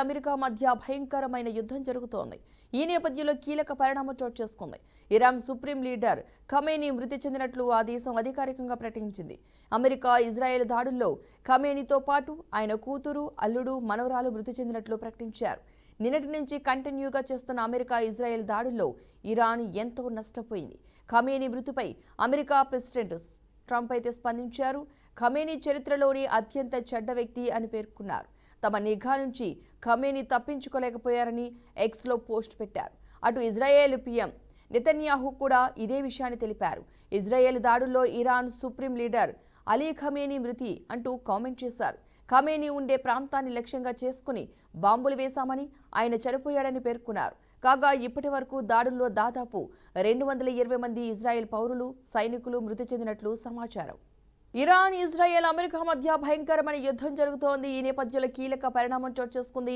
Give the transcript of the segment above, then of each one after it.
America మధ్య భయంకరమైన యుద్ధం జరుగుతోంది. ఈ నేపథ్యంలో కీలక పరిణామం చోటు చేసుకుంది. ఇరాన్ సుప్రీం లీడర్ ఖమేనీ మృతి చెందినట్లు ఆ దేశం అధికారికంగా ప్రకటించింది. అమెరికా ఇజ్రాయెల్ దాడుల్లో ఖమేనీతో పాటు ఆయన కూతురు, అల్లుడు, మనవరాలు మృతి చెందినట్లు ప్రకటించారు. నిన్నటి నుంచి కంటిన్యూగా చేస్తున్న అమెరికా ఇజ్రాయెల్ దాడుల్లో ఇరాన్ ఎంతో నష్టపోయింది. ఖమేనీ మృతిపై అమెరికా ప్రెసిడెంట్ ట్రంప్ అయితే స్పందించారు. ఖమేనీ చరిత్రలోని అత్యంత చెడ్డ వ్యక్తి అని పేర్కొన్నారు. తమ నిఘా నుంచి ఖమేనీ తప్పించుకోలేకపోయారని ఎక్స్లో పోస్ట్ పెట్టారు. అటు ఇజ్రాయెల్ పీఎం నెతన్యాహు కూడా ఇదే విషయాన్ని తెలిపారు. ఇజ్రాయెల్ దాడుల్లో Iran supreme leader Ali Khamenei మృతి అంటూ కామెంట్ చేశారు. ఖమేనీ ఉండే ప్రాంతాన్ని లక్ష్యంగా చేసుకుని బాంబులు వేశామని, ఆయన చనిపోయాడని పేర్కొన్నారు. కాగా ఇప్పటి వరకు దాడుల్లో దాదాపు 220 మంది ఇజ్రాయెల్ పౌరులు, సైనికులు మృతి చెందినట్లు సమాచారం. ఇరాన్, ఇజ్రాయెల్, అమెరికా మధ్య భయంకరమైన యుద్ధం జరుగుతోంది. ఈ నేపథ్యంలో కీలక పరిణామం చోటు చేసుకుంది.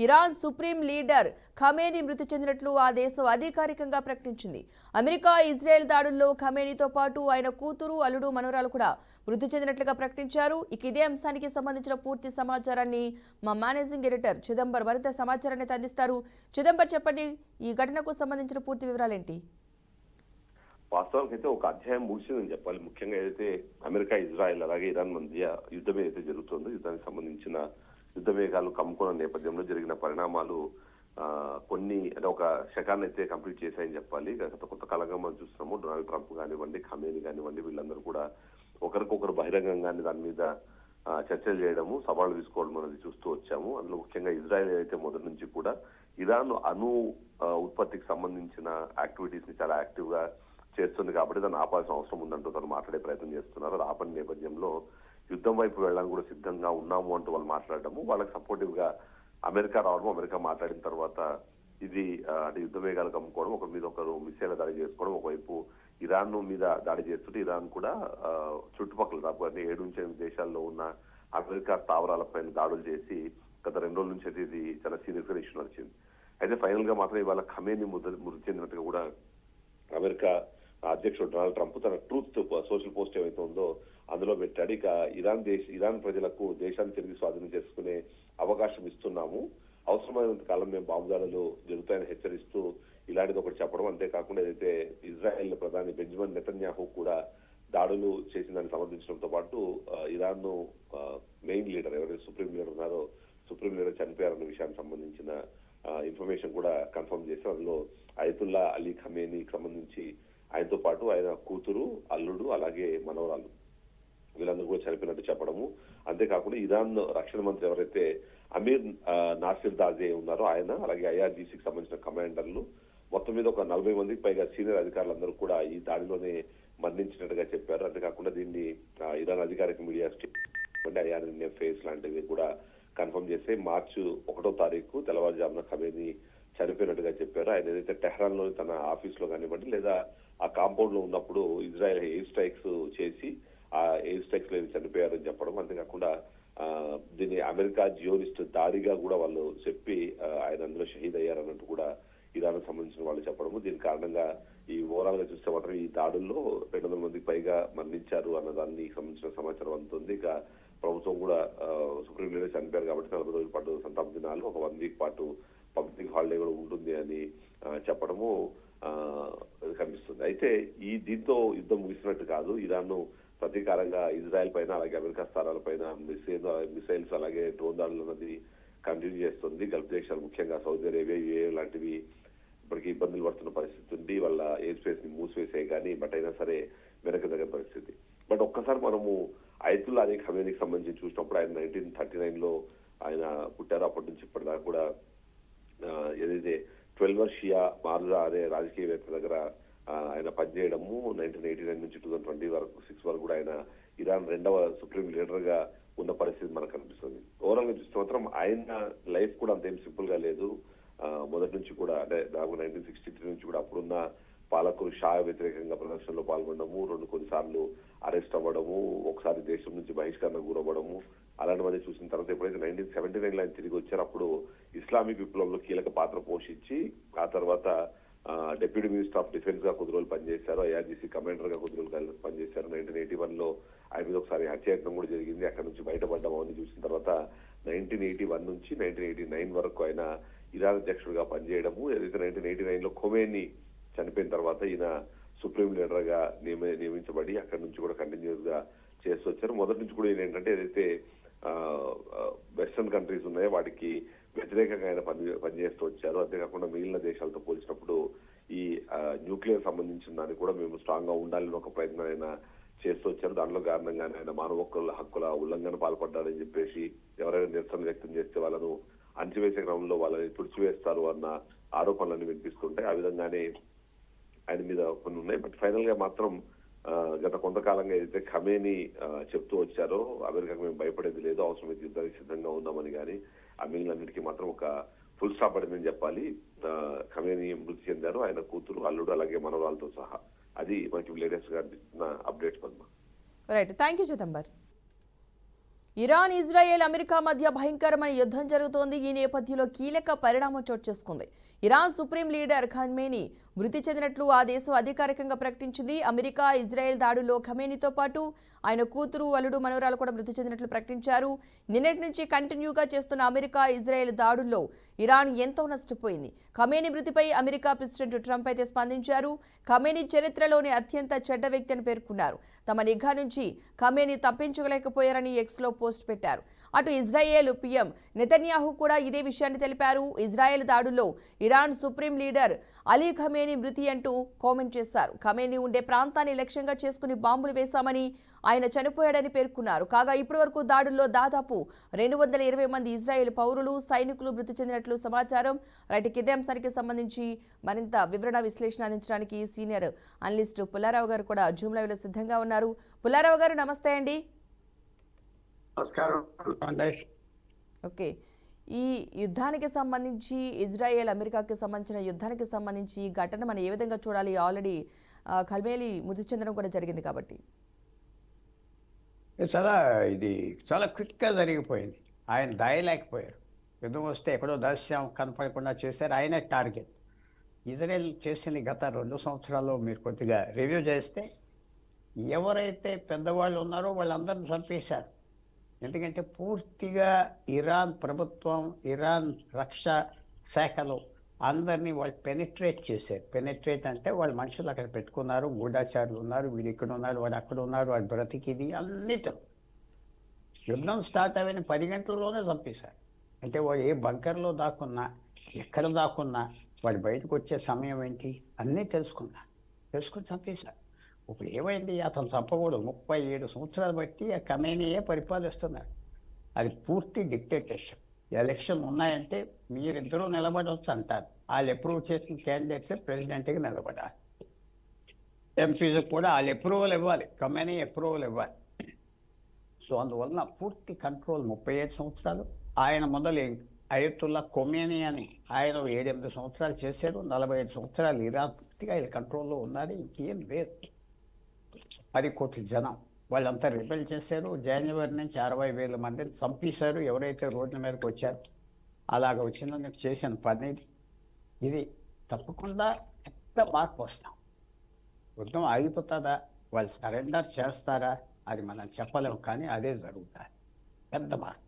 ఇరాన్ సుప్రీం లీడర్ ఖమేనీ మృతి చెందినట్లు ఆ దేశం అధికారికంగా ప్రకటించింది. అమెరికా ఇజ్రాయెల్ దాడుల్లో ఖమేనీతో పాటు ఆయన కూతురు, అల్లుడు, మనవరాలు కూడా మృతి చెందినట్లుగా ప్రకటించారు. ఇదే అంశానికి సంబంధించిన పూర్తి సమాచారాన్ని మా మేనేజింగ్ ఎడిటర్ చిదంబర్ మరింత సమాచారాన్ని అందిస్తారు. చిదంబర్, చెప్పండి, ఈ ఘటనకు సంబంధించిన పూర్తి వివరాలేంటి? వాస్తవానికి అయితే ఒక అధ్యాయం ముగిసిందని చెప్పాలి. ముఖ్యంగా ఏదైతే అమెరికా, ఇజ్రాయెల్ అలాగే ఇరాన్ మధ్య యుద్ధం ఏదైతే జరుగుతుందో, యుద్ధానికి సంబంధించిన యుద్ధ వేగాలు కమ్ముకున్న నేపథ్యంలో జరిగిన పరిణామాలు కొన్ని అంటే ఒక శకాన్ని అయితే కంప్లీట్ చేశాయని చెప్పాలి. గత కొంతకాలంగా మనం చూస్తున్నాము. డొనాల్డ్ ట్రంప్ కానివ్వండి, ఖమేనీ కానివ్వండి, వీళ్ళందరూ కూడా ఒకరికొకరు బహిరంగంగానే దాని మీద చర్చలు చేయడము, సవాళ్లు తీసుకోవడం అనేది చూస్తూ వచ్చాము. అందులో ముఖ్యంగా ఇజ్రాయెల్ అయితే మొదటి నుంచి కూడా ఇరాన్ అణు ఉత్పత్తికి సంబంధించిన యాక్టివిటీస్ ని చాలా యాక్టివ్ గా చేస్తుంది కాబట్టి దాన్ని ఆపాల్సిన అవసరం ఉందంటూ తను మాట్లాడే ప్రయత్నం చేస్తున్నారు. అది ఆపని నేపథ్యంలో యుద్ధం వైపు వెళ్ళడానికి కూడా సిద్ధంగా ఉన్నాము అంటూ వాళ్ళు మాట్లాడటము, వాళ్ళకి సపోర్టివ్ గా అమెరికా రావడం, అమెరికా మాట్లాడిన తర్వాత ఇది అంటే యుద్ధ వేగాలు కమ్ముకోవడం, ఒకరి మీద ఒకరు మిసైల్ దాడి చేసుకోవడం, ఒకవైపు ఇరాన్ మీద దాడి చేస్తుంటే ఇరాన్ కూడా చుట్టుపక్కల దాదాపు 7-8 దేశాల్లో ఉన్న అమెరికా స్థావరాలపైన దాడులు చేసి గత 2 రోజుల నుంచి అయితే ఇది చాలా సీరియస్ గా ఇష్యూ నడిచింది. అయితే ఫైనల్ గా మాత్రం ఇవాళ ఖమేనీ మృతి చెందినట్టుగా కూడా అమెరికా అధ్యక్షుడు డొనాల్డ్ ట్రంప్ తన ట్రూత్ సోషల్ పోస్ట్ ఏవైతే ఉందో అందులో పెట్టాడు. ఇక ఇరాన్ ప్రజలకు దేశాన్ని తిరిగి స్వాధీనం చేసుకునే అవకాశం ఇస్తున్నాము, అవసరమైనంత కాలం మేము బాంబు దాడులు జరుగుతాయని హెచ్చరిస్తూ ఇలాంటిది ఒకటి చెప్పడం. అంతేకాకుండా ఏదైతే ఇజ్రాయెల్ ప్రధాని బెంజమిన్ నెతన్యాహు కూడా దాడులు చేసిన దాన్ని సమర్థించడంతో పాటు ఇరాన్ మెయిన్ లీడర్ ఎవరైతే సుప్రీం లీడర్ ఉన్నారో సుప్రీం లీడర్ చనిపోయారన్న విషయానికి సంబంధించిన ఇన్ఫర్మేషన్ కూడా కన్ఫర్మ్ చేశారు. అందులో అయతుల్లా అలీ ఖమేనీకి సంబంధించి ఆయనతో పాటు ఆయన కూతురు, అల్లుడు అలాగే మనవరాలు వీళ్ళందరూ కూడా చనిపోయినట్టు చెప్పడము. అంతేకాకుండా ఇరాన్ రక్షణ మంత్రి ఎవరైతే అమీర్ నాసిర్ దాజే ఉన్నారో ఆయన, అలాగే IRGCకి సంబంధించిన కమాండర్లు మొత్తం మీద ఒక 40 మందికి పైగా సీనియర్ అధికారులందరూ కూడా ఈ దాడిలోనే మరణించినట్టుగా చెప్పారు. అంతేకాకుండా దీన్ని ఇరాన్ అధికారిక మీడియా IRNFS లాంటివి కూడా కన్ఫర్మ్ చేస్తే మార్చి 1వ తారీఖు తెల్లవారుజామున ఖమేనీ చనిపోయినట్టుగా చెప్పారు. ఆయన ఏదైతే టెహ్రాన్ లోని తన ఆఫీస్ లో కానివ్వండి లేదా ఆ కాంపౌండ్ లో ఉన్నప్పుడు ఇజ్రాయెల్ ఎయిర్ స్ట్రైక్స్ చేసి ఆ ఎయిర్ స్ట్రైక్స్ లో చనిపోయారని చెప్పడం. అంతేకాకుండా దీన్ని అమెరికా జియోనిస్ట్ దాడిగా కూడా వాళ్ళు చెప్పి ఆయన అందులో షహీద్ అయ్యారన్నట్టు కూడా ఇరాన్ సంబంధించిన వాళ్ళు చెప్పడము. దీని కారణంగా ఈ ఓవరాల్ గా చూస్తే మాత్రం ఈ దాడుల్లో 200 మందికి పైగా మరణించారు అన్న దానికి సంబంధించిన సమాచారం అందుతుంది. ఇక ప్రభుత్వం కూడా సుప్రీం లీడర్ చనిపోయారు కాబట్టి 40 రోజుల పాటు సంతాప దినాలు, ఒక 1 వీక్ పాటు పబ్లిక్ హాలిడే కూడా ఉంటుంది అని చెప్పడము కనిపిస్తుంది. అయితే దీంతో యుద్ధం ముగిసినట్టు కాదు. ఇరాన్ ప్రతీకారంగా ఇజ్రాయెల్ పైన అలాగే అమెరికా స్థానాల పైన మిసైల్స్ అలాగే డ్రోన్ దాడులు అన్నది కంటిన్యూ చేస్తుంది. గల్ఫ్ దేశాలు ముఖ్యంగా సౌదీ అరేబియా, UAE లాంటివి ఇప్పటికీ ఇబ్బందులు పడుతున్న పరిస్థితి ఉంది. వాళ్ళ ఎయిర్ స్పేస్ ని మూసివేసాయి కానీ బట్ అయినా సరే వెనక దగ్గర పరిస్థితి. బట్ ఒక్కసారి మనము అయతుల్లా అలీ ఖమేనీకి సంబంధించి చూసినప్పుడు ఆయన 1939లో ఆయన పుట్టారు. అప్పటి నుంచి ఇప్పటిదాకా కూడా ఏదైతే 12 షియా మార్జా అనే రాజకీయవేత్త దగ్గర ఆయన పనిచేయడము, 1989 నుంచి 2026 వరకు కూడా ఆయన ఇరాన్ 2వ సుప్రీం లీడర్ గా ఉన్న పరిస్థితి మనకు కనిపిస్తుంది. ఓవరాల్ గా చూస్తే మాత్రం ఆయన లైఫ్ కూడా అంతేం సింపుల్ గా లేదు. మొదటి నుంచి కూడా అంటే దాదాపు 1963 నుంచి కూడా అప్పుడున్న పాలకులు షా వ్యతిరేకంగా ప్రదర్శనలో పాల్గొనడము, కొన్నిసార్లు అరెస్ట్ అవ్వడము, ఒకసారి దేశం నుంచి బహిష్కరణ గురవ్వడము, అలాంటివన్నీ చూసిన తర్వాత ఎప్పుడైతే 1979లో ఆయన తిరిగి వచ్చారు అప్పుడు ఇస్లామిక్ విప్లవంలో కీలక పాత్ర పోషించి ఆ తర్వాత డిప్యూటీ మినిస్టర్ ఆఫ్ డిఫెన్స్ గా కొద్ది రోజులు పనిచేశారు. IRGC కమాండర్ గా కొద్ది రోజులు పనిచేశారు. 1981లో ఆయన మీద ఒకసారి హత్యాయత్నం కూడా జరిగింది. అక్కడ నుంచి బయటపడ్డం అవన్నీ చూసిన తర్వాత 1981 నుంచి 1989 వరకు ఆయన ఇరాన్ అధ్యక్షుడిగా పనిచేయడము, ఏదైతే 1989లో ఖొమేని చనిపోయిన తర్వాత ఈయన సుప్రీం లీడర్ గా నియమించబడి అక్కడి నుంచి కూడా కంటిన్యూస్ గా చేస్తూ వచ్చారు. మొదటి నుంచి కూడా ఈయన ఏంటంటే ఏదైతే వెస్టర్న్ కంట్రీస్ ఉన్నాయో వాటికి వ్యతిరేకంగా ఆయన పనిచేస్తూ వచ్చారు. అంతేకాకుండా మిగిలిన దేశాలతో పోల్చినప్పుడు ఈ న్యూక్లియర్ సంబంధించిన దాన్ని కూడా మేము స్ట్రాంగ్ గా ఉండాలని ఒక ప్రయత్నం ఆయన చేస్తూ వచ్చారు. దాంట్లో కారణంగానే ఆయన మానవ హక్కుల ఉల్లంఘన పాల్పడ్డారని చెప్పేసి ఎవరైనా నిరసన వ్యక్తం చేస్తే వాళ్ళను అణచివేసే క్రమంలో వాళ్ళని తుడిచివేస్తారు అన్న ఆరోపణలన్నీ వినిపిస్తుంటాయి. ఆ విధంగానే ఆయన మీద కొన్ని ఉన్నాయి. బట్ ఫైనల్ గా మాత్రం గత కొంతకాలంగా ఏదైతే ఖమేని చెప్తూ వచ్చారో అమెరికాకు మేము భయపడేది లేదు, అవసరమైతే యుద్ధానికి సిద్ధంగా ఉన్నామని, కానీ ఆ మిగిలినన్నిటికీ మాత్రం ఒక ఫుల్ స్టాప్ పడిందని చెప్పాలి. ఖమేని మృతి చెందారు, ఆయన కూతురు, అల్లుడు, అలాగే మనవరాలతో సహా. అది మనకి లేటెస్ట్ గా update Padma. Right, thank you Chidambar. Iran, Israel, America మధ్య భయంకరమైన యుద్ధం జరుగుతోంది. ఈ నేపథ్యంలో కీలక పరిణామం చోటు చేసుకుంది. ఇరాన్ సుప్రీం లీడర్ ఖమేని మృతి చెందినట్లు ఆ దేశం అధికారికంగా ప్రకటించింది. అమెరికా, ఇజ్రాయెల్ దాడుల్లో ఖమేనితో పాటు ఆయన కూతురు, అల్లుడు, మనవరాలు కూడా మృతి చెందినట్లు ప్రకటించారు. నిన్నటి నుంచి కంటిన్యూగా చేస్తున్న అమెరికా, ఇజ్రాయెల్ దాడుల్లో ఇరాన్ ఎంతో నష్టపోయింది. ఖమేని మృతిపై అమెరికా ప్రెసిడెంట్ ట్రంప్ అయితే స్పందించారు. ఖమేని చరిత్రలోని అత్యంత చెడ్డ వ్యక్తి అని పేర్కొన్నారు. తమ నిఘా నుంచి ఖమేని తప్పించుకోలేకపోయారని ఎక్స్లో పోస్ట్ పెట్టారు. అటు ఇజ్రాయెల్ పీఎం నెతన్యాహు కూడా ఇదే విషయాన్ని తెలిపారు. ఇజ్రాయెల్ దాడుల్లో Iran supreme leader Ali Khamenei మృతి అంటూ కామెంట్ చేశారు. ఖమేని ఉండే ప్రాంతాన్ని లక్ష్యంగా చేసుకుని బాంబులు వేశామని, ఆయన చనిపోయాడని పేర్కొన్నారు. కాగా ఇప్పటి వరకు దాడుల్లో దాదాపు 220 మంది ఇజ్రాయెల్ పౌరులు, సైనికులు మృతి చెందినట్లు సమాచారం. రైట్, ఇదే అంశానికి సంబంధించి మరింత వివరణ విశ్లేషణ అందించడానికి సీనియర్ అనలిస్ట్ పుల్లారావు గారు కూడా జూమ్ లైవ్ లో సిద్ధంగా ఉన్నారు. పుల్లారావు గారు నమస్తే అండి. నమస్కారం. ఓకే, ఈ యుద్ధానికి సంబంధించి, ఇజ్రాయెల్ అమెరికాకి సంబంధించిన యుద్ధానికి సంబంధించి ఈ ఘటన మనం ఏ విధంగా చూడాలి? ఆల్రెడీ ఖమేని మృతి చెందడం కూడా జరిగింది కాబట్టి ఇది చాలా క్విక్గా జరిగిపోయింది. ఆయన దాయలేకపోయారు. యుద్ధం వస్తే ఎక్కడో దృశ్యం కనపడకుండా చేశారు. ఆయనే టార్గెట్. ఇజ్రాయెల్ చేసిన గత 2 సంవత్సరాల్లో మీరు కొద్దిగా రివ్యూ చేస్తే ఎవరైతే పెద్దవాళ్ళు ఉన్నారో వాళ్ళందరిని చంపేశారు. ఎందుకంటే పూర్తిగా ఇరాన్ ప్రభుత్వం, ఇరాన్ రక్షా శాఖలో అందరినీ వాళ్ళు పెనిట్రేట్ చేశారు. పెనిట్రేట్ అంటే వాళ్ళ మనుషులు అక్కడ పెట్టుకున్నారు, గూఢాచారులు ఉన్నారు, వీడు ఇక్కడ ఉన్నారు, వాడు అక్కడ ఉన్నారు, వాడు బ్రతికిది అన్నిటి. యుద్ధం స్టార్ట్ అయిన 10 గంటల్లోనే చంపేశారు. అంటే వాడు ఏ బంకర్లో దాక్కున్నా, ఎక్కడ దాక్కున్నా, వాడు బయటకు వచ్చే సమయం ఏంటి అన్నీ తెలుసుకుని చంపేశారు. ఇప్పుడు ఏమైంది? అతను చంపకూడదు. 37 సంవత్సరాలు బట్టి ఆ ఖమేనీయే పరిపాలిస్తున్నారు. అది పూర్తి డిక్టేటర్షిప్. ఎలక్షన్ ఉన్నాయంటే మీరిద్దరూ నిలబడవచ్చు అంటారు. వాళ్ళు అప్రూవ్ చేసిన క్యాండిడేట్స్ ప్రెసిడెంట్గా నిలబడాలి. ఎంపీలకు కూడా వాళ్ళు అప్రూవల్ ఇవ్వాలి, ఖమేనీ అప్రూవల్ ఇవ్వాలి. సో అందువలన పూర్తి కంట్రోల్ 37 సంవత్సరాలు. ఆయన మొదలు అయతుల్లా ఖొమేనీ అని ఆయన 7-8 సంవత్సరాలు చేశాడు. 45 సంవత్సరాలు ఇరాన్ పూర్తిగా ఆయన కంట్రోల్లో ఉన్నది. ఇంకేం లేదు. 10 కోట్ల జనం వాళ్ళంతా రిబెల్ చేశారు. జనవరి నుంచి 60,000 మందిని చంపేశారు ఎవరైతే రోడ్ల మీదకి వచ్చారు. అలాగ వచ్చినందుకు చేసిన పని ఇది. తప్పకుండా పెద్ద మార్పు వస్తాం. యుద్ధం ఆగిపోతుందా, వాళ్ళు సరెండర్ చేస్తారా అది మనం చెప్పలేము, కానీ అదే జరుగుతుంది. పెద్ద మార్పు.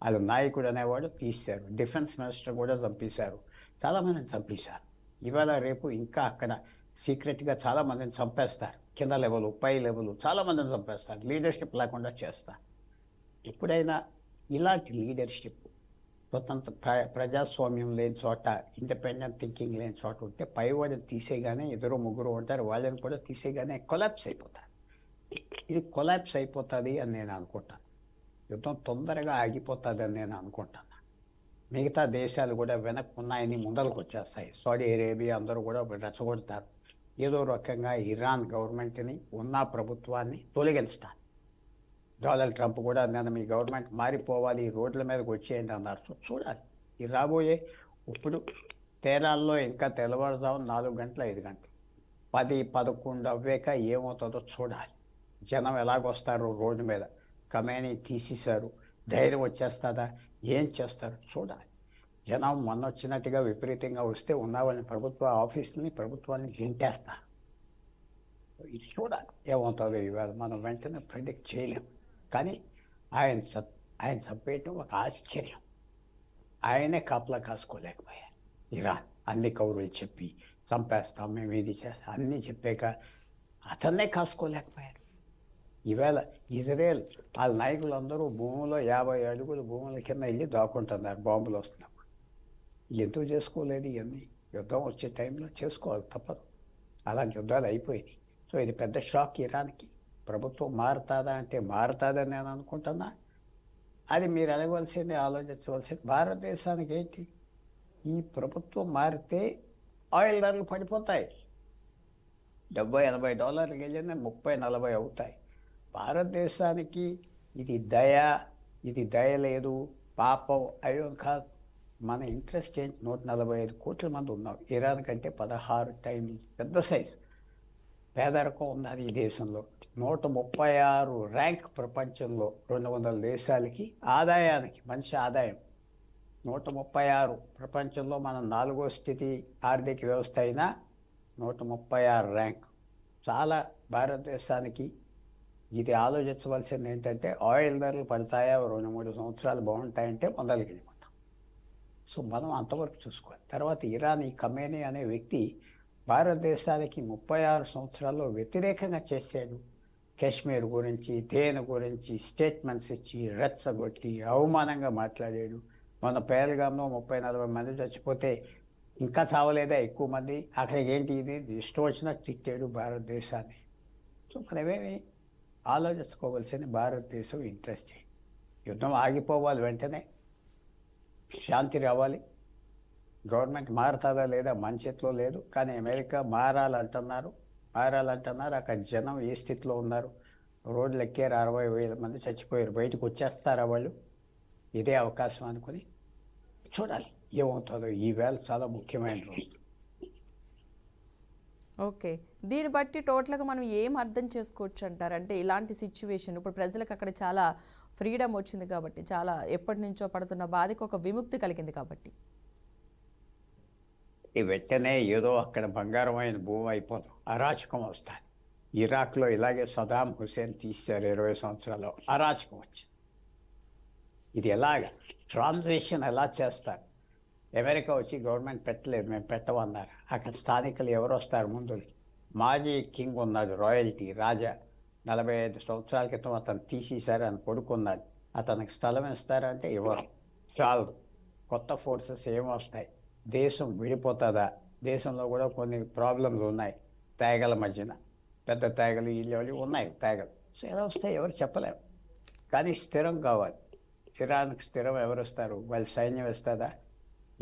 వాళ్ళు నాయకుడు అనేవాడు తీశారు. డిఫెన్స్ మినిస్టర్ కూడా చంపేశారు. చాలామందిని చంపేశారు. ఇవాళ రేపు ఇంకా అక్కడ సీక్రెట్గా చాలా మందిని చంపేస్తారు. కింద లెవెల్, పై లెవెల్ చాలా మందిని చంపేస్తారు. లీడర్షిప్ లేకుండా చేస్తారు. ఎప్పుడైనా ఇలాంటి లీడర్షిప్, స్వతంత్ర ప్రజాస్వామ్యం లేని చోట, ఇండిపెండెంట్ థింకింగ్ లేని చోట ఉంటే పైవాడిని తీసేగానే 2-3 ఉంటారు, వాళ్ళని కూడా తీసేగానే కొలాప్స్ అయిపోతారు. ఇది కొలాప్స్ అయిపోతుంది అని నేను అనుకుంటాను. యుద్ధం తొందరగా ఆగిపోతుంది అని నేను అనుకుంటాను. మిగతా దేశాలు కూడా వెనక్కి ఉన్నాయని ముందరకు వచ్చేస్తాయి. సౌదీ అరేబియా అందరూ కూడా రెచ్చగొడతారు. ఏదో రకంగా ఇరాన్ గవర్నమెంట్ని, ఉన్న ప్రభుత్వాన్ని తొలగిస్తారు. డొనాల్డ్ ట్రంప్ కూడా నేను మీ గవర్నమెంట్ మారిపోవాలి, రోడ్ల మీదకి వచ్చేయండి అన్నారు. చూడాలి ఈ రాబోయే. ఇప్పుడు తేరాల్లో ఇంకా తెల్లవారుజాము 4 గంటలు 5 గంటలు 10-11 అవ్వాక ఏమవుతుందో చూడాలి. జనం ఎలాగొస్తారు రోడ్డు మీద. ఖమేనీ తీసేశారు, ధైర్యం వచ్చేస్తుందా, ఏం చేస్తారు చూడాలి. జనం మొన్న వచ్చినట్టుగా విపరీతంగా వస్తే ఉన్నవాళ్ళని, ప్రభుత్వ ఆఫీసుని, ప్రభుత్వాన్ని గింటేస్తారు. ఇది చూడాలి ఏమవుతుందో. ఇవాళ మనం వెంటనే ప్రెడిక్ట్ చేయలేము. కానీ ఆయన ఆయన చంపేయటం ఒక ఆశ్చర్యం. ఆయనే కాపలా కాసుకోలేకపోయారు. ఇరాన్ అన్ని కౌరులు చెప్పి చంపేస్తాం, మేము ఇది చేస్తాం అన్నీ చెప్పాక అతన్నే కాసుకోలేకపోయారు. ఈవేళ ఇజ్రాయెల్ వాళ్ళ నాయకులందరూ భూమిలో 50 అడుగుల భూముల కింద వెళ్ళి దాక్కుంటున్నారు బాంబులు వస్తున్నప్పుడు. ఎందుకు చేసుకోలేదు? ఇవన్నీ యుద్ధం వచ్చే టైంలో చేసుకోవాలి, తప్పదు. అలాంటి యుద్ధాలు అయిపోయినాయి. సో ఇది పెద్ద షాక్ ఇరాన్కి. ప్రభుత్వం మారుతుందా అంటే మారుతుందని నేను అనుకుంటున్నా. అది మీరు అడగవలసింది, ఆలోచించవలసింది. భారతదేశానికి ఏంటి, ఈ ప్రభుత్వం మారితే ఆయిల్ ధరలు పడిపోతాయి. $70-80 వెళ్ళినా 30-40 అవుతాయి. భారతదేశానికి ఇది దయ లేదు, పాపం అయ్యో కాదు. మన ఇంట్రెస్ట్ ఏంటి? 145 కోట్ల మంది ఉన్నాం. ఇరాన్ కంటే 16 టైంలు పెద్ద సైజు పేదరికం ఉన్నది ఈ దేశంలో. 136 ర్యాంక్ ప్రపంచంలో 200 దేశాలకి ఆదాయానికి, మనిషి ఆదాయం 136. ప్రపంచంలో మనం 4వ స్థితి ఆర్థిక వ్యవస్థ అయినా 136 ర్యాంక్. చాలా భారతదేశానికి ఇది ఆలోచించవలసింది ఏంటంటే ఆయిల్ ధరలు పడతాయా, 2-3 సంవత్సరాలు బాగుంటాయంటే మొదలుకి వెళ్ళిపోతాం. సో మనం అంతవరకు చూసుకోవాలి. తర్వాత ఇరాన్, ఈ ఖమేనీ అనే వ్యక్తి భారతదేశానికి 36 సంవత్సరాల్లో వ్యతిరేకంగా చేశాడు. కాశ్మీర్ గురించి, దేని గురించి స్టేట్మెంట్స్ ఇచ్చి రెచ్చగొట్టి అవమానంగా మాట్లాడాడు. మన పేల్గాంలో 30-40 మంది చచ్చిపోతే ఇంకా చావలేదా ఎక్కువ మంది? అక్కడికి ఏంటి ఇది ఇష్టం వచ్చినట్టు తిట్టాడు భారతదేశాన్ని. సో మనమేమి ఆలోచించుకోవాల్సింది భారతదేశం ఇంట్రెస్ట్ ఏంటి? యుద్ధం ఆగిపోవాలి, వెంటనే శాంతి రావాలి. గవర్నమెంట్ మారుతుందా లేదా మన చేతిలో లేదు. కానీ అమెరికా మారాలంటున్నారు. అక్కడ జనం ఏ స్థితిలో ఉన్నారు? రోడ్లు ఎక్కారు, 60,000 మంది చచ్చిపోయారు. బయటకు వచ్చేస్తారా వాళ్ళు? ఇదే అవకాశం అనుకుని చూడాలి ఏమవుతుందో. ఈవేళ చాలా ముఖ్యమైన రోజు. ఓకే, దీన్ని బట్టి టోటల్గా మనం ఏం అర్థం చేసుకోవచ్చు అంటారు? అంటే ఇలాంటి సిచ్యువేషన్ ఇప్పుడు ప్రజలకు అక్కడ చాలా ఫ్రీడమ్ వచ్చింది కాబట్టి, చాలా ఎప్పటి నుంచో పడుతున్న బాధకు ఒక విముక్తి కలిగింది కాబట్టి వెంటనే ఏదో అక్కడ బంగారమైన భూమి అయిపోతాం, అరాచకం వస్తుంది. ఇరాక్లో ఇలాగే సదాం హుసేన్ తీశారు 20 సంవత్సరాలు, అరాచకం వచ్చింది. ఇది ఎలాగ ట్రాన్సిషన్ ఎలా చేస్తారు? అమెరికా వచ్చి గవర్నమెంట్ పెట్టలేదు, మేము పెట్టమన్నారు. అక్కడ స్థానికులు ఎవరు వస్తారు ముందు? మాజీ కింగ్ ఉన్నాడు, రాయల్టీ రాజా, 45 సంవత్సరాల క్రితం అతను తీసేశారు, అని కొడుకున్నాడు. అతనికి స్థలం ఇస్తారంటే ఇవ్వరు, చాలు. కొత్త ఫోర్సెస్ ఏమొస్తాయి? దేశం విడిపోతుందా? దేశంలో కూడా కొన్ని ప్రాబ్లమ్స్ ఉన్నాయి, తేగల మధ్యన పెద్ద తేగలు ఇల్లు ఉన్నాయి తేగలు. సో ఎలా వస్తాయి ఎవరు చెప్పలేము. కానీ స్థిరం కావాలి. ఇరాన్కి స్థిరం ఎవరు వస్తారు? వాళ్ళ సైన్యం ఇస్తుందా?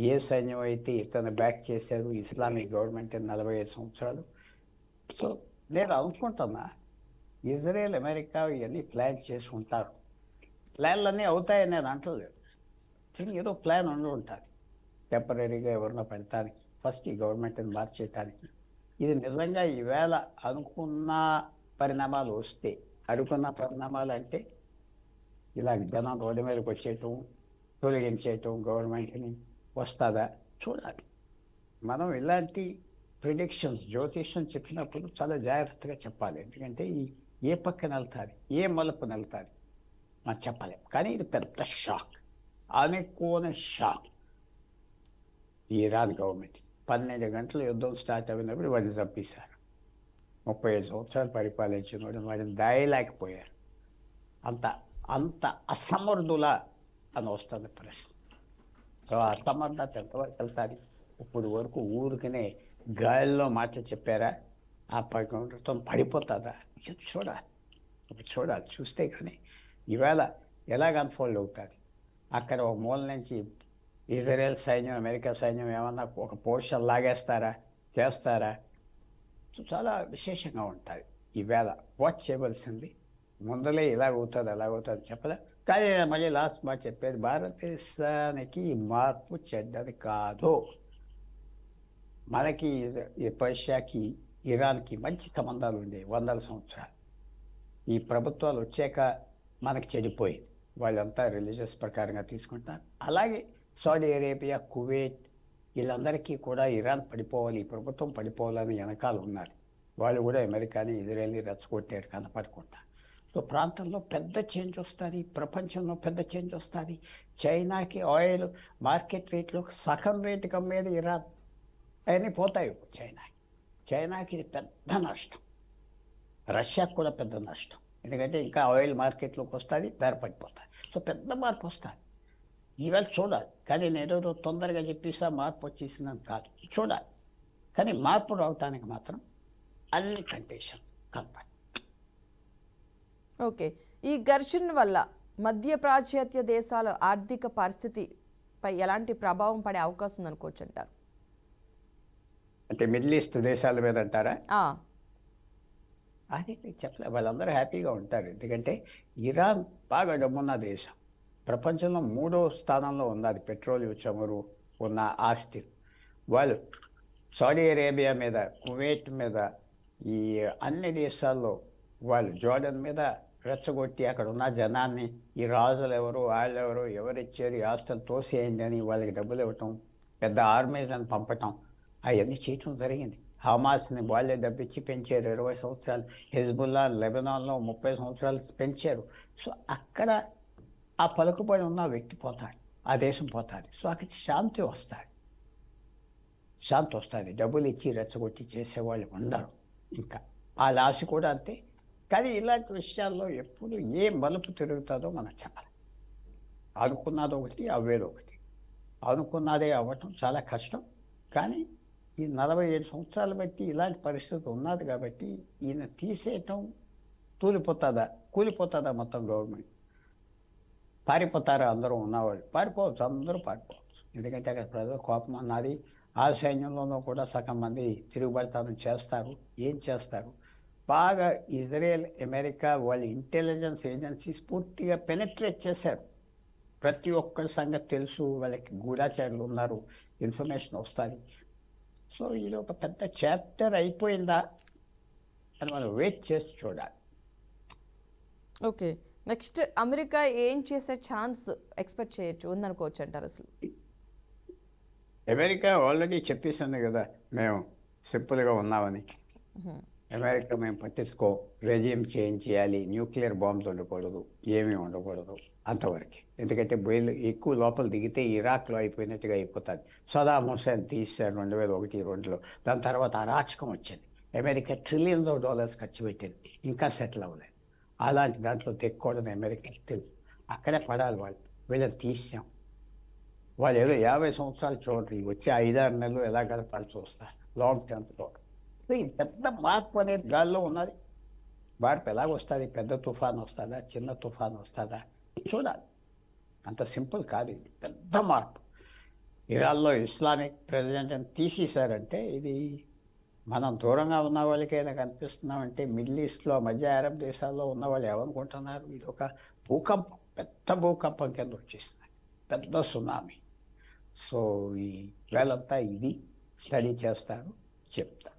ఏ సైన్యం అయితే ఇతను బ్యాక్ చేశారు ఇస్లామిక్ గవర్నమెంట్ 45 సంవత్సరాలు. సో నేను అనుకుంటున్నా ఇజ్రాయెల్, అమెరికా ఇవన్నీ ప్లాన్ చేసుకుంటారు. ప్లాన్లన్నీ అవుతాయని నేను అంటలేదు. ఏదో ప్లాన్ ఉండి ఉంటుంది టెంపరీగా ఎవరినో పెడతానికి, ఫస్ట్ ఈ గవర్నమెంట్ని మార్చేయటానికి. ఇది నిజంగా ఈవేళ అనుకున్న పరిణామాలు వస్తే, అనుకున్న పరిణామాలు అంటే ఇలా జనం రోడ్డు మీదకి వచ్చేయటం, తొలగించేయటం గవర్నమెంట్ని వస్తుందా చూడాలి. మనం ఇలాంటి ప్రిడిక్షన్స్ జ్యోతిష్యం చెప్పినప్పుడు చాలా జాగ్రత్తగా చెప్పాలి. ఎందుకంటే ఏ పక్కన వెళ్తారు, ఏ మలుపు వెళ్తారు మనం చెప్పలేం. కానీ ఇది పెద్ద షాక్, అనుకోని షాక్. ఇరాన్ గవర్నమెంట్ 12 గంటల యుద్ధం స్టార్ట్ అయినప్పుడు వాడిని చంపేశారు. 35 సంవత్సరాలు పరిపాలించిన వాడిని దాయలేకపోయారు. అంత అసమర్థులా అని వస్తుంది ప్రశ్న. సో అసమర్థత ఎంతవరకు వెళ్తారు? ఇప్పుడు వరకు ఊరికనే గాలిలో మాట చెప్పారా? ఆ ప్రభుత్వం పడిపోతుందా? చూడాలి. చూస్తే కానీ ఈవేళ ఎలాగ అన్ఫోల్డ్ అవుతుంది. అక్కడ ఒక మూల నుంచి ఇజ్రాయెల్ సైన్యం, అమెరికా సైన్యం ఏమన్నా ఒక పోర్షన్ లాగేస్తారా, చేస్తారా? చాలా విశేషంగా ఉంటుంది. ఈవేళ వాచ్ చేయవలసింది. ముందలే ఎలాగవుతుంది చెప్పలే. కానీ మళ్ళీ లాస్ట్ మాట చెప్పేది, భారతదేశానికి ఈ మార్పు చెడ్డది కాదు. మనకి పర్షియాకి, ఇరాన్కి మంచి సంబంధాలు ఉండేవి 100 సంవత్సరాలు. ఈ ప్రభుత్వాలు వచ్చాక మనకి చెడిపోయింది. వాళ్ళంతా రిలీజియస్ ప్రకారంగా తీసుకుంటున్నారు. అలాగే సౌదీ అరేబియా, కువైట్ వీళ్ళందరికీ కూడా ఇరాన్ పడిపోవాలి, ఈ ప్రభుత్వం పడిపోవాలని వెనకాల ఉన్నారు. వాళ్ళు కూడా అమెరికాని, ఇజ్రాయెల్ని రెచ్చగొట్టారు కనపడకుండా. సో ప్రాంతంలో పెద్ద చేంజ్ వస్తుంది, ప్రపంచంలో పెద్ద చేంజ్ వస్తుంది. చైనాకి ఆయిల్ మార్కెట్ రేట్లో సగం రేటుకి అమ్మేది ఇరాన్, అవన్నీ పోతాయి ఇప్పుడు చైనాకి ఇది పెద్ద నష్టం, రష్యాకు కూడా పెద్ద నష్టం. ఎందుకంటే ఇంకా ఆయిల్ మార్కెట్లోకి వస్తుంది, ధర పడిపోతుంది. సో పెద్ద మార్పు వస్తుంది. ఈవేళ చూడాలి, కానీ నేనేదో తొందరగా చెప్పేసా మార్పు వచ్చేసిందని కాదు, చూడాలి. కానీ మార్పు రావటానికి మాత్రం అన్ని కండిషన్ కనపడి. ఓకే, ఈ ఘర్షణ వల్ల మధ్య ప్రాచ్యాత్య దేశాల ఆర్థిక పరిస్థితిపై ఎలాంటి ప్రభావం పడే అవకాశం ఉందనుకోవచ్చు అంటారు? అంటే మిడిల్ ఈస్ట్ దేశాల మీద అంటారా? ఆ, అది చెప్పలే, వాళ్ళందరూ హ్యాపీగా ఉంటారు. ఎందుకంటే ఇరాన్ బాగా డబ్బున్న దేశం, ప్రపంచంలో 3వ స్థానంలో ఉన్నది పెట్రోలియం చమురు ఉన్న ఆస్తి. వాళ్ళు సౌదీ అరేబియా మీద, కువైట్ మీద, ఈ అన్ని దేశాల్లో వాళ్ళు జోర్డన్ మీద రెచ్చగొట్టి అక్కడ ఉన్న జనాన్ని ఈ రాజులు ఎవరు వాళ్ళెవరు ఎవరిచ్చారు ఈ ఆస్తులు తోసేయండి అని వాళ్ళకి డబ్బులు ఇవ్వటం, పెద్ద ఆర్మీలను పంపటం, అవన్నీ చేయటం జరిగింది. హమాస్ని వాళ్ళే డబ్బిచ్చి పెంచారు 20 సంవత్సరాలు, హిజ్బుల్లా లెబనాన్లో 30 సంవత్సరాలు పెంచారు. సో అక్కడ ఆ పలుకుబడి ఉన్న వ్యక్తి పోతాడు, ఆ దేశం పోతాడు. సో అక్కడ శాంతి వస్తుంది. డబ్బులు ఇచ్చి రెచ్చగొట్టి చేసేవాళ్ళు ఉండరు. ఇంకా ఆ లాస్ కూడా అంతే. కానీ ఇలాంటి విషయాల్లో ఎప్పుడు ఏ మలుపు తిరుగుతుందో మనం చెప్పాలి. అనుకున్నది ఒకటి, అవ్వేది ఒకటి. అనుకున్నదే అవ్వటం చాలా కష్టం. కానీ ఈ 47 సంవత్సరాలు బట్టి ఇలాంటి పరిస్థితి ఉన్నది కాబట్టి ఈయన తీసేయటం కూలిపోతుందా మొత్తం గవర్నమెంట్? పారిపోతారా అందరూ ఉన్నవాళ్ళు? పారిపోవచ్చు, అందరూ పారిపోవచ్చు. ఎందుకంటే అక్కడ ప్రజల కోపం అన్నది. ఆ సైన్యంలోనూ కూడా సగం మంది తిరుగుబడతాను చేస్తారు. ఏం చేస్తారు? బాగా ఇజ్రాయెల్, అమెరికా వాళ్ళ ఇంటెలిజెన్స్ ఏజెన్సీస్ పూర్తిగా పెనెట్రేట్ చేశారు. ప్రతి ఒక్కరి సంగతి తెలుసు, వాళ్ళకి గూఢాచారులు ఉన్నారు, ఇన్ఫర్మేషన్ వస్తుంది. సో ఇది ఒక పెద్ద చాప్టర్ అయిపోయిందా అని మనం వెయిట్ చేసి చూడాలి. ఓకే, నెక్స్ట్ అమెరికా ఏం చేసే ఛాన్స్ ఎక్స్పెక్ట్ చేయొచ్చు ఉందనుకోవచ్చు అంటారు అసలు? అమెరికా ఆల్రెడీ చెప్పేసింది కదా, మేము సింపుల్గా ఉన్నామని. అమెరికా మేము పట్టించుకో, రెజ్యూమ్ చేంజ్ చేయాలి, న్యూక్లియర్ బాంబ్స్ ఉండకూడదు, ఏమీ ఉండకూడదు అంతవరకు. ఎందుకంటే బయలు ఎక్కువ లోపల దిగితే ఇరాక్లో అయిపోయినట్టుగా అయిపోతుంది. సదాం హుస్సేన్ తీశారు 2001-2లో. దాని తర్వాత అరాచకం వచ్చింది. అమెరికా $ట్రిలియన్స్ ఖర్చు పెట్టింది, ఇంకా సెటిల్ అవ్వలేదు. అలాంటి దాంట్లో తెక్కకూడదు అమెరికాకి తెలుసు. అక్కడే పడాలి వాళ్ళు. వీళ్ళని తీసాం. వాళ్ళు ఏదో 50 సంవత్సరాలు చూడరు, వచ్చి 5-6 నెలలు ఎలా గడపాల్సి వస్తారు లాంగ్ టర్మ్లో. ఈ పెద్ద మార్పు అనేది గాల్లో ఉన్నది. మార్పు ఎలాగొస్తుంది? పెద్ద తుఫాన్ వస్తుందా, చిన్న తుఫాన్ వస్తుందా చూడాలి. అంత సింపుల్ కాదు, ఇది పెద్ద మార్పు. ఇరాన్లో ఇస్లామిక్ ప్రెసిడెంట్ని తీసేశారంటే ఇది మనం దూరంగా ఉన్న వాళ్ళకైనా కనిపిస్తున్నామంటే మిడిల్ ఈస్ట్లో, మధ్య అరబ్ దేశాల్లో ఉన్న వాళ్ళు ఏమనుకుంటున్నారు? ఇది ఒక భూకంపం, పెద్ద భూకంపం కింద వచ్చేస్తుంది, పెద్ద సునామీ. సో ఈ వేళంతా ఇది స్టడీ చేస్తారు, చెప్తారు.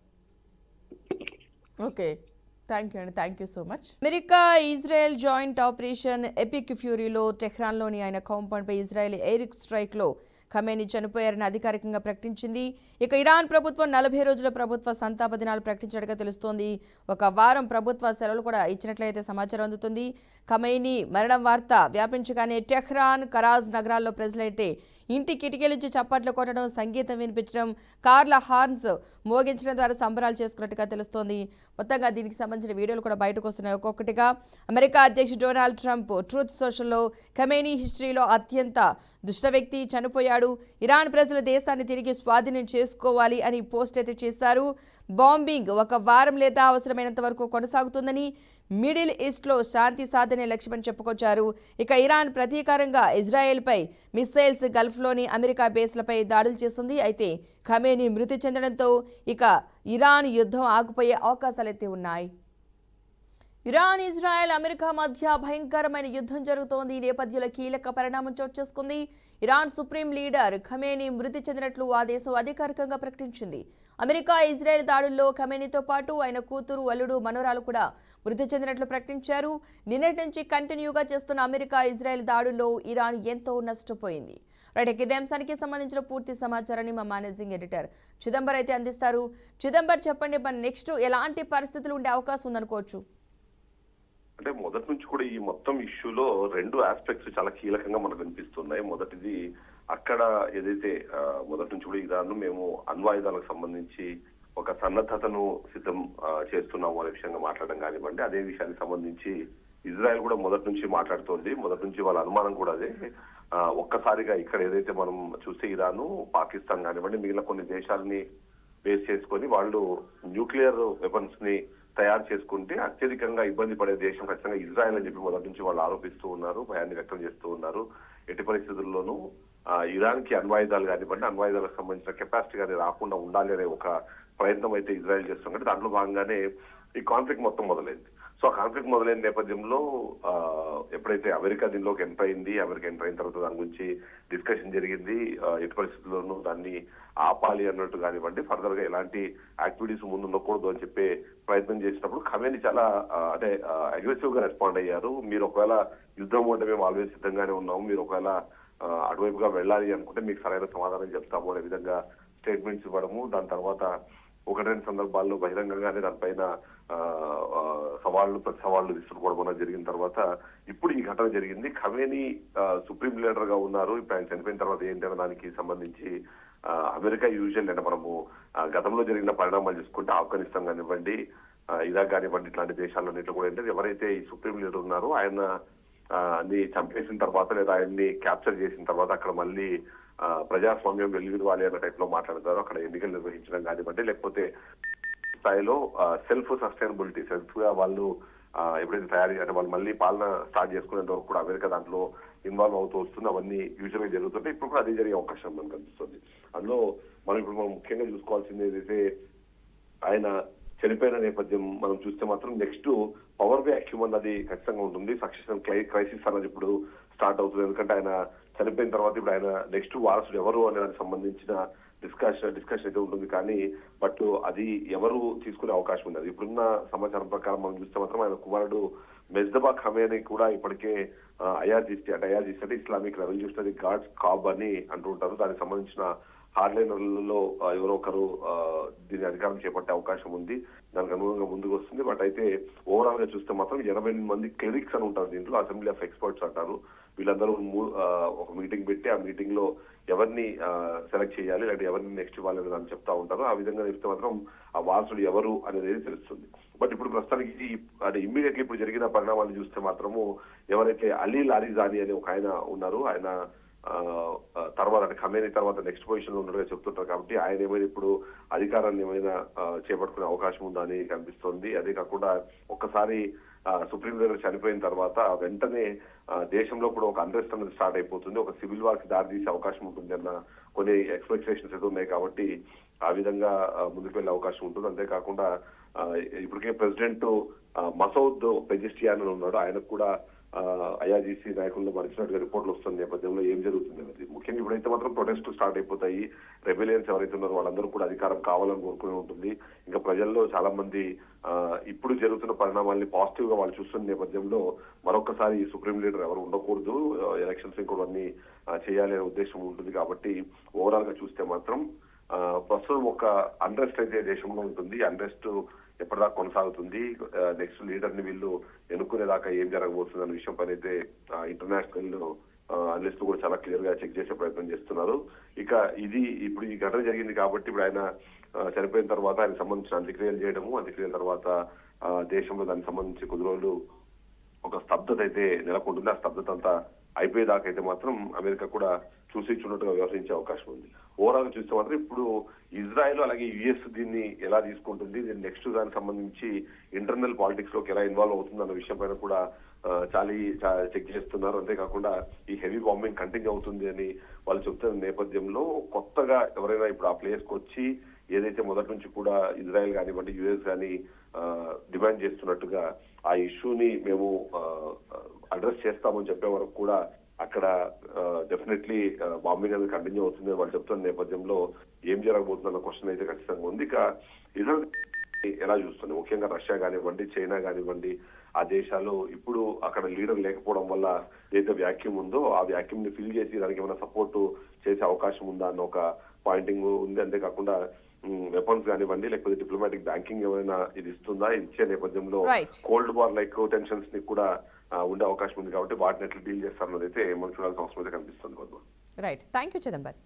Okay, thank you so much. America Israel joint operation epic ఫ్యూరీలో టెహ్రాన్లోని ఆయన కాంపౌండ్పై ఇజ్రాయెల్ ఎయిర్ స్ట్రైక్లో ఖమేనీ చనిపోయారని అధికారికంగా ప్రకటించింది. ఇక ఇరాన్ ప్రభుత్వం 40 రోజుల ప్రభుత్వ సంతాప దినాలు ప్రకటించడగా తెలుస్తోంది. ఒక వారం ప్రభుత్వ సెలవులు కూడా ఇచ్చినట్లయితే సమాచారం అందుతుంది. ఖమేనీ మరణం వార్త వ్యాపించగానే టెహ్రాన్, కరాజ్ నగరాల్లో ప్రజలైతే ఇంటి కిటికీల నుంచి చప్పట్లు కొట్టడం, సంగీతం వినిపించడం, కార్ల హార్న్స్ మోగించడం ద్వారా సంబరాలు చేసుకున్నట్టుగా తెలుస్తోంది. మొత్తంగా దీనికి సంబంధించిన వీడియోలు కూడా బయటకు వస్తున్నాయి ఒక్కొక్కటిగా. అమెరికా అధ్యక్షుడు డొనాల్డ్ ట్రంప్ ట్రూత్ సోషల్లో ఖమేనీ హిస్టరీలో అత్యంత దుష్ట వ్యక్తి చనిపోయాడు, ఇరాన్ ప్రజల దేశాన్ని తిరిగి స్వాధీనం చేసుకోవాలి అని పోస్ట్ అయితే చేశారు. బాంబింగ్ ఒక వారం లేదా అవసరమైనంత వరకు కొనసాగుతుందని, మిడిల్ ఈస్ట్లో శాంతి సాధనే లక్ష్యమని చెప్పుకొచ్చారు. ఇక ఇరాన్ ప్రతీకారంగా ఇజ్రాయెల్పై మిస్సైల్స్, గల్ఫ్లోని అమెరికా బేస్లపై దాడులు చేస్తుంది. అయితే ఖమేనీ మృతి చెందడంతో ఇక ఇరాన్ యుద్ధం ఆగిపోయే అవకాశాలైతే ఉన్నాయి. ఇరాన్, ఇజ్రాయెల్, అమెరికా మధ్య భయంకరమైన యుద్ధం జరుగుతోంది. ఈ నేపథ్యంలో కీలక పరిణామం చోటు చేసుకుంది. ఇరాన్ సుప్రీం లీడర్ ఖమేనీ మృతి చెందినట్లు ఆ దేశం అధికారికంగా ప్రకటించింది. అమెరికా, ఇజ్రాయెల్ దాడుల్లో ఖమేనీతో పాటు ఆయన కూతురు, అల్లుడు, మనవరాలు కూడా మృతి చెందినట్లు ప్రకటించారు. నిన్నటి నుంచి కంటిన్యూగా చేస్తున్న అమెరికా, ఇజ్రాయెల్ దాడుల్లో ఇరాన్ ఎంతో నష్టపోయింది. రైట్, ఇదే అంశానికి సంబంధించిన పూర్తి సమాచారాన్ని మా మేనేజింగ్ ఎడిటర్ చిదంబర్ అయితే అందిస్తారు. చిదంబర్, చెప్పండి, మన నెక్స్ట్ ఎలాంటి పరిస్థితులు ఉండే అవకాశం ఉందనుకోవచ్చు? అంటే మొదటి నుంచి కూడా ఈ మొత్తం ఇష్యూలో రెండు ఆస్పెక్ట్స్ చాలా కీలకంగా మనకు కనిపిస్తున్నాయి. మొదటిది అక్కడ ఏదైతే మొదటి నుంచి కూడా ఇరాన్ మేము అణ్వాయుధాలకు సంబంధించి ఒక సన్నద్ధతను సిద్ధం చేస్తున్నాము అనే విషయంగా మాట్లాడడం కానివ్వండి, అదే విషయానికి సంబంధించి ఇజ్రాయెల్ కూడా మొదటి నుంచి మాట్లాడుతోంది. మొదటి నుంచి వాళ్ళ అనుమానం కూడా అదే. ఒక్కసారిగా ఇక్కడ ఏదైతే మనం చూస్తే ఇరాన్, పాకిస్తాన్ కానివ్వండి, మిగిలిన కొన్ని దేశాలని బేస్ చేసుకొని వాళ్ళు న్యూక్లియర్ వెపన్స్ ని తయారు చేసుకుంటే అత్యధికంగా ఇబ్బంది పడే దేశం ఖచ్చితంగా ఇజ్రాయెల్ అని చెప్పి మొదటి నుంచి వాళ్ళు ఆరోపిస్తూ ఉన్నారు, భయాన్ని వ్యక్తం చేస్తూ ఉన్నారు. ఎట్టి పరిస్థితుల్లోనూ ఇరాన్ కి అణ్వాయుధాలు కానివ్వండి, అణ్వాయుధాలకు సంబంధించిన కెపాసిటీ కానీ రాకుండా ఉండాలి అనే ఒక ప్రయత్నం అయితే ఇజ్రాయెల్ చేస్తుంది. దాంట్లో భాగంగానే ఈ కాన్ఫ్లిక్ట్ మొత్తం మొదలైంది. సో ఆ కాన్ఫ్లిక్ట్ మొదలైన నేపథ్యంలో ఎప్పుడైతే అమెరికా దీనిలోకి ఎంటర్ అయింది, అమెరికా ఎంటర్ అయిన తర్వాత దాని గురించి డిస్కషన్ జరిగింది. ఎట్టి పరిస్థితుల్లోనూ దాన్ని ఆపాలి అన్నట్టు కానివ్వండి, ఫర్దర్ గా ఎలాంటి యాక్టివిటీస్ ముందు ఉండకూడదు అని చెప్పే ప్రయత్నం చేసినప్పుడు ఖమేని చాలా అంటే అగ్రెసివ్ గా రెస్పాండ్ అయ్యారు. మీరు ఒకవేళ యుద్ధం అంటే మేము ఆల్వేస్ సిద్ధంగానే ఉన్నాము, మీరు ఒకవేళ అటువైపుగా వెళ్ళాలి అనుకుంటే మీకు సరైన సమాధానం చెప్తాము అనే విధంగా స్టేట్మెంట్స్ ఇవ్వడము, దాని తర్వాత ఒకటి రెండు సందర్భాల్లో బహిరంగంగానే దానిపైన ప్రతి సవాళ్లు విసురుకోవడం జరిగిన తర్వాత ఇప్పుడు ఈ ఘటన జరిగింది. ఖమేని సుప్రీం లీడర్ గా ఉన్నారు. ఇప్పుడు ఆయన చనిపోయిన తర్వాత ఏంటనే దానికి సంబంధించి అమెరికా యూజువల్ అంటే మనము గతంలో జరిగిన పరిణామాలు చూసుకుంటే ఆఫ్ఘనిస్తాన్ కానివ్వండి, ఇరాక్ కానివ్వండి, ఇట్లాంటి దేశాలన్నింటిలో కూడా ఏంటంటే ఎవరైతే ఈ సుప్రీం లీడర్ ఉన్నారో ఆయన ని చంపేసిన తర్వాత లేదా ఆయన్ని క్యాప్చర్ చేసిన తర్వాత అక్కడ మళ్ళీ ప్రజాస్వామ్యం వెలుగువాలి అన్న టైప్ లో మాట్లాడతారు. అక్కడ ఎన్నికలు నిర్వహించడం కానివ్వండి, లేకపోతే స్థాయిలో సెల్ఫ్ సస్టైనబిలిటీ, సెల్ఫ్ గా వాళ్ళు ఎప్పుడైతే తయారు అంటే వాళ్ళు మళ్ళీ పాలన స్టార్ట్ చేసుకునేంత వరకు కూడా అమెరికా దాంట్లో ఇన్వాల్వ్ అవుతూ వస్తుంది. అవన్నీ యూజువల్ గా జరుగుతుంటే ఇప్పుడు కూడా అదే జరిగే అవకాశం మనకు కనిపిస్తుంది. అందులో మనం ముఖ్యంగా చూసుకోవాల్సింది ఏదైతే ఆయన చనిపోయిన నేపథ్యం మనం చూస్తే మాత్రం నెక్స్ట్ పవర్ వ్యాక్యూమ్ అన్నది ఖచ్చితంగా ఉంటుంది. సక్సెషన్ క్రైసిస్ అన్నది ఇప్పుడు స్టార్ట్ అవుతుంది. ఎందుకంటే ఆయన చనిపోయిన తర్వాత ఇప్పుడు ఆయన నెక్స్ట్ వారసుడు ఎవరు అనే దానికి సంబంధించిన డిస్కషన్ అయితే ఉంటుంది. కానీ బట్ అది ఎవరు తీసుకునే అవకాశం ఉంది. ఇప్పుడున్న సమాచారం ప్రకారం మనం చూస్తే మాత్రం ఆయన కుమారుడు మెజ్దబా ఖమేని కూడా ఇప్పటికే అయాజిస్ట్ అంటే ఇస్లామిక్ రెవల్యూషనరీ గార్డ్స్ కాబ్ అని అంటుంటారు. దానికి సంబంధించిన హార్డ్లైనర్లలో ఎవరో ఒకరు దీని అధికారం చేపట్టే అవకాశం ఉంది. దానికి అనుగుణంగా ముందుకు వస్తుంది. బట్ అయితే ఓవరాల్ గా చూస్తే మాత్రం 88 మంది క్లెరిక్స్ అని ఉంటారు దీంట్లో, అసెంబ్లీ ఆఫ్ ఎక్స్పర్ట్స్ అంటారు. వీళ్ళందరూ ఒక మీటింగ్ పెట్టి ఆ మీటింగ్ లో ఎవరిని సెలెక్ట్ చేయాలి అంటే ఎవరిని నెక్స్ట్ ఇవ్వాలి అని చెప్తా ఉంటారు. ఆ విధంగా చెప్తే మాత్రం ఆ వారసుడు ఎవరు అనేది తెలుస్తుంది. బట్ ఇప్పుడు ప్రస్తుతానికి అంటే ఇమ్మీడియట్లీ ఇప్పుడు జరిగిన పరిణామాలు చూస్తే మాత్రము ఎవరైతే అలీ లారిజాని అని ఒక ఆయన ఉన్నారు, ఆయన తర్వాత అంటే ఖమేని తర్వాత నెక్స్ట్ పొజిషన్ లో ఉన్నట్టుగా చెప్తుంటారు. కాబట్టి ఆయన ఏమైనా ఇప్పుడు అధికారాన్ని ఏమైనా చేపట్టుకునే అవకాశం ఉందా అని కనిపిస్తోంది. అదే కాకుండా ఒక్కసారి సుప్రీం లీడర్ చనిపోయిన తర్వాత వెంటనే దేశంలో కూడా ఒక అన్రెస్ట్ అనేది స్టార్ట్ అయిపోతుంది. ఒక సివిల్ వార్ కి దారితీసే అవకాశం ఉంటుంది అన్న కొన్ని ఎక్స్పెక్టేషన్స్ అయితే ఉన్నాయి. కాబట్టి ఆ విధంగా ముందుకు వెళ్లే అవకాశం ఉంటుంది. అంతేకాకుండా ఇప్పటికే ప్రెసిడెంట్ మసౌద్ పెజిస్టియాన్ అని ఉన్నాడు, ఆయనకు కూడా ఐఆర్జీసీ నాయకులను మరిచినట్టుగా రిపోర్ట్లు వస్తున్న నేపథ్యంలో ఏం జరుగుతుంది అనేది ముఖ్యంగా ఇప్పుడైతే మాత్రం ప్రొటెస్ట్ స్టార్ట్ అయిపోతాయి. రెబెలియన్స్ ఎవరైతే ఉన్నారో వాళ్ళందరూ కూడా అధికారం కావాలని కోరుకునే ఉంటుంది. ఇంకా ప్రజల్లో చాలా మంది ఇప్పుడు జరుగుతున్న పరిణామాల్ని పాజిటివ్ గా వాళ్ళు చూస్తున్న నేపథ్యంలో మరొకసారి ఈ సుప్రీం లీడర్ ఎవరు ఉండకూడదు, ఎలక్షన్స్ కూడా అన్ని చేయాలి అనే ఉద్దేశం ఉంటుంది. కాబట్టి ఓవరాల్ గా చూస్తే మాత్రం ప్రస్తుతం ఒక అన్రెస్ట్ అయితే దేశంలో ఉంటుంది. అన్రెస్ట్ ఎప్పటిదాకా కొనసాగుతుంది, నెక్స్ట్ లీడర్ ని వీళ్ళు ఎన్నుకునేదాకా ఏం జరగబోతుంది అనే విషయం పైన అయితే ఇంటర్నేషనల్ అనలిస్టులు కూడా చాలా క్లియర్ గా చెక్ చేసే ప్రయత్నం చేస్తున్నారు. ఇక ఇది ఇప్పుడు ఈ ఘటన జరిగింది కాబట్టి ఇప్పుడు ఆయన చనిపోయిన తర్వాత ఆయన సంబంధించిన అంత్యక్రియలు చేయడము, అంత్యక్రియల తర్వాత దేశంలో దానికి సంబంధించి కొద్ది రోజులు ఒక స్తబ్దత అయితే నెలకొంటుంది. ఆ స్తబ్దత అంతా అయిపోయేదాకా అయితే మాత్రం అమెరికా కూడా చూసి చూడట్టుగా వ్యవహరించే అవకాశం ఉంది. ఓవరాల్ చూస్తే మాత్రం ఇప్పుడు ఇజ్రాయెల్ అలాగే యుఎస్ దీన్ని ఎలా తీసుకుంటుంది, దీన్ని నెక్స్ట్ దానికి సంబంధించి ఇంటర్నల్ పాలిటిక్స్ లోకి ఎలా ఇన్వాల్వ్ అవుతుంది అన్న విషయం పైన కూడా చాలా చెక్ చేస్తున్నారు. అంతేకాకుండా ఈ హెవీ బాంబింగ్ కంటిన్యూ అవుతుంది అని వాళ్ళు చెప్తున్న నేపథ్యంలో కొత్తగా ఎవరైనా ఇప్పుడు ఆ ప్లేస్ కి వచ్చి ఏదైతే మొదటి నుంచి కూడా ఇజ్రాయెల్ కానివ్వండి యుఎస్ కానీ డిమాండ్ చేస్తున్నట్టుగా ఆ ఇష్యూని మేము అడ్రస్ చేస్తామని చెప్పే వరకు కూడా అక్కడ డెఫినెట్లీ బాంబింగ్ అనేది కంటిన్యూ అవుతుంది వాళ్ళు చెప్తున్న నేపథ్యంలో ఏం జరగబోతుందన్న క్వశ్చన్ అయితే ఖచ్చితంగా ఉంది. ఇక ఇజ్రాయెల్ ఎలా చూస్తుంది, ముఖ్యంగా రష్యా కానివ్వండి, చైనా కానివ్వండి, ఆ దేశాలు ఇప్పుడు అక్కడ లీడర్ లేకపోవడం వల్ల ఏదైతే వ్యాక్యూమ్ ఉందో ఆ వ్యాక్యూమ్ ని ఫిల్ చేసి దానికి ఏమైనా సపోర్ట్ చేసే అవకాశం ఉందా అన్న ఒక పాయింటింగ్ ఉంది. అంతేకాకుండా వెపన్స్ కానివ్వండి, లేకపోతే డిప్లొమాటిక్ బ్యాంకింగ్ ఏమైనా ఇది ఇస్తుందా, ఇచ్చే నేపథ్యంలో right. Cold war like tensions ని కూడా ఉండే అవకాశం ఉంది. కాబట్టి వాటిని ఎట్లా డీల్ చేస్తారన్నది అయితే మనం చూడాల్సిన అవసరం అయితే కనిపిస్తుంది. Right, thank you Chidambar.